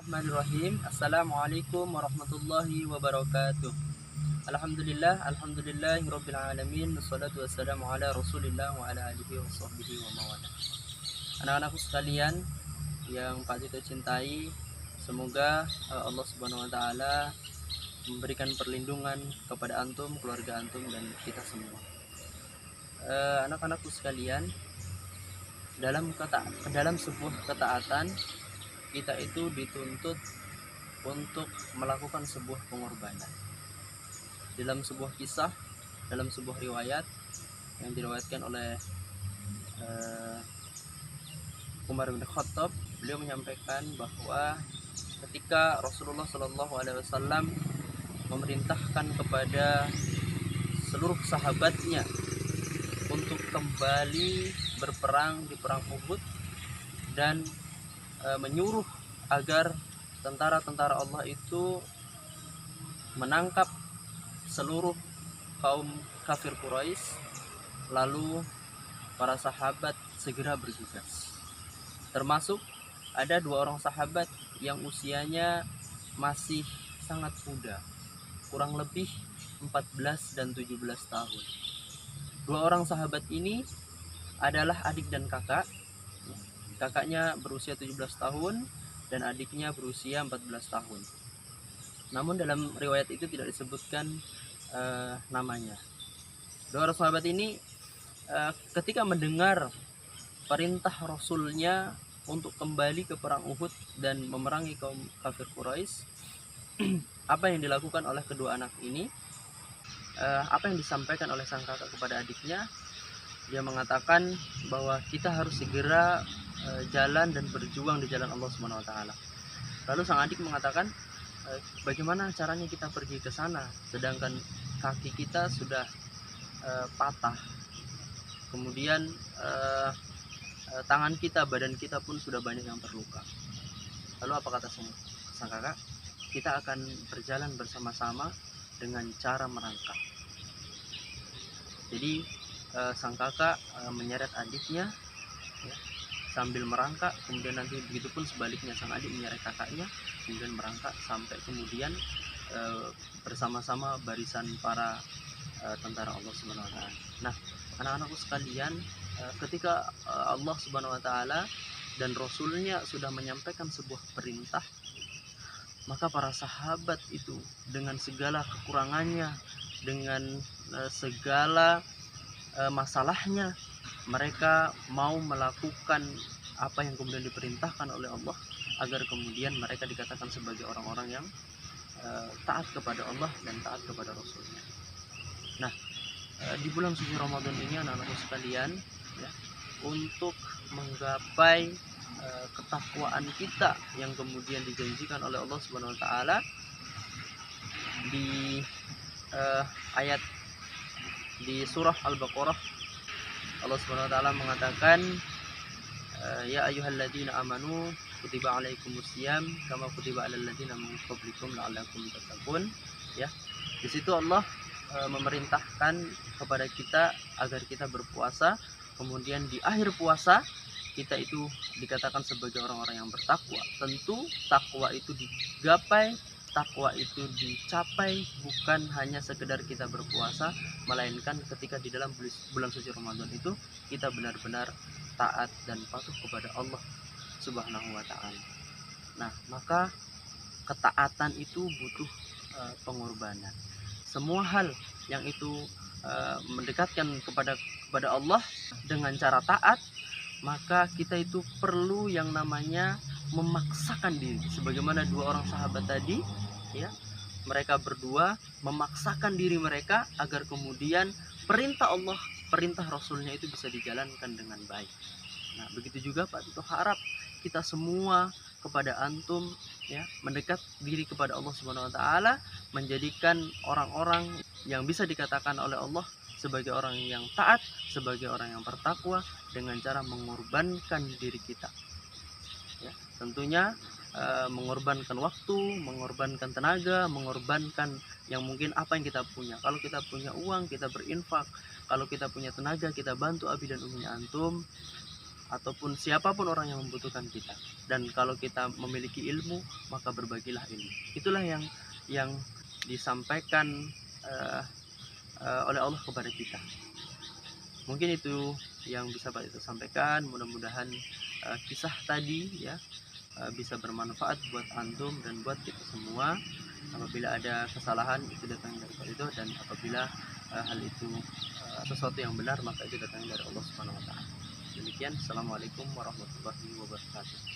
Bismillahirrahmanirrahim. Assalamualaikum warahmatullahi wabarakatuh. Alhamdulillahirabbil alamin. Wassalatu wassalamu ala Rasulillah wa ala alihi washabbihi wa mawala. Anak-anakku sekalian yang Pak Tito cintai, semoga Allah Subhanahu wa taala memberikan perlindungan kepada antum, keluarga antum dan kita semua. Anak-anakku sekalian, dalam sebuah ketaatan kita itu dituntut untuk melakukan sebuah pengorbanan. Dalam sebuah kisah, dalam sebuah riwayat yang diriwayatkan oleh Umar bin Khattab, beliau menyampaikan bahwa ketika Rasulullah Shallallahu Alaihi Wasallam memerintahkan kepada seluruh sahabatnya untuk kembali berperang di perang Uhud dan menyuruh agar tentara-tentara Allah itu menangkap seluruh kaum kafir Quraisy, lalu para sahabat segera bergegas. Termasuk ada dua orang sahabat yang usianya masih sangat muda, kurang lebih 14 dan 17 tahun. Dua orang sahabat ini adalah adik dan kakak. Kakaknya berusia 17 tahun dan adiknya berusia 14 tahun. Namun dalam riwayat itu tidak disebutkan namanya. Dua orang sahabat ini ketika mendengar perintah Rasulnya untuk kembali ke perang Uhud dan memerangi kaum kafir Quraisy, apa yang dilakukan oleh kedua anak ini, apa yang disampaikan oleh sang kakak kepada adiknya, dia mengatakan bahwa kita harus segera jalan dan berjuang di jalan Allah Subhanahu wa taala. Lalu sang adik mengatakan, bagaimana caranya kita pergi ke sana sedangkan kaki kita sudah patah. Kemudian tangan kita, badan kita pun sudah banyak yang terluka. Lalu apa kata sang kakak? Kita akan berjalan bersama-sama dengan cara merangkak. Jadi sang kakak menyeret adiknya ya, sambil merangkak, kemudian nanti begitu pun sebaliknya sang adik menyeret kakaknya kemudian merangkak sampai kemudian bersama-sama barisan para tentara Allah Subhanahu wa taala. Nah, anak-anakku sekalian, ketika Allah Subhanahu wa taala dan Rasulnya sudah menyampaikan sebuah perintah, maka para sahabat itu dengan segala kekurangannya, dengan segala masalahnya, mereka mau melakukan apa yang kemudian diperintahkan oleh Allah agar kemudian mereka dikatakan sebagai orang-orang yang taat kepada Allah dan taat kepada Rasulnya. Nah, di bulan suci Ramadan ini anak-anakku sekalian ya, untuk menggapai ketakwaan kita yang kemudian dijanjikan oleh Allah Subhanahu wa taala di ayat di surah Al-Baqarah, Allah Subhanahu wa taala mengatakan, ya ayyuhalladzina amanu kutiba alaikumusiyam kama kutiba alal ladzina min qablikum la'allakum tattaqun. Ya. Di situ Allah memerintahkan kepada kita agar kita berpuasa, kemudian di akhir puasa kita itu dikatakan sebagai orang-orang yang bertakwa. Tentu takwa itu digapai, takwa itu dicapai bukan hanya sekedar kita berpuasa, melainkan ketika di dalam bulan suci Ramadan itu kita benar-benar taat dan patuh kepada Allah Subhanahu wa taala. Nah, maka ketaatan itu butuh pengorbanan. Semua hal yang itu mendekatkan kepada Allah dengan cara taat, maka kita itu perlu yang namanya memaksakan diri, sebagaimana dua orang sahabat tadi ya, mereka berdua memaksakan diri mereka agar kemudian perintah Allah, perintah Rasulnya itu bisa dijalankan dengan baik. Nah, begitu juga Pak Tito harap kita semua kepada antum ya, mendekat diri kepada Allah Subhanahu wa taala, menjadikan orang-orang yang bisa dikatakan oleh Allah sebagai orang yang taat, sebagai orang yang bertakwa dengan cara mengorbankan diri kita. Ya, tentunya mengorbankan waktu, mengorbankan tenaga, mengorbankan yang mungkin apa yang kita punya. Kalau kita punya uang, kita berinfak. Kalau kita punya tenaga, kita bantu abi dan uminya antum. ataupun siapapun orang yang membutuhkan kita. Dan kalau kita memiliki ilmu, maka berbagilah ilmu. Itulah yang disampaikan oleh Allah kepada kita. Mungkin itu yang bisa Pak itu sampaikan. Mudah-mudahan kisah tadi ya bisa bermanfaat buat antum dan buat kita semua. Apabila ada kesalahan itu datang dari Pak itu, dan apabila hal itu sesuatu yang benar, maka itu datang dari Allah Subhanahu wa taala. Demikian, assalamualaikum warahmatullahi wabarakatuh.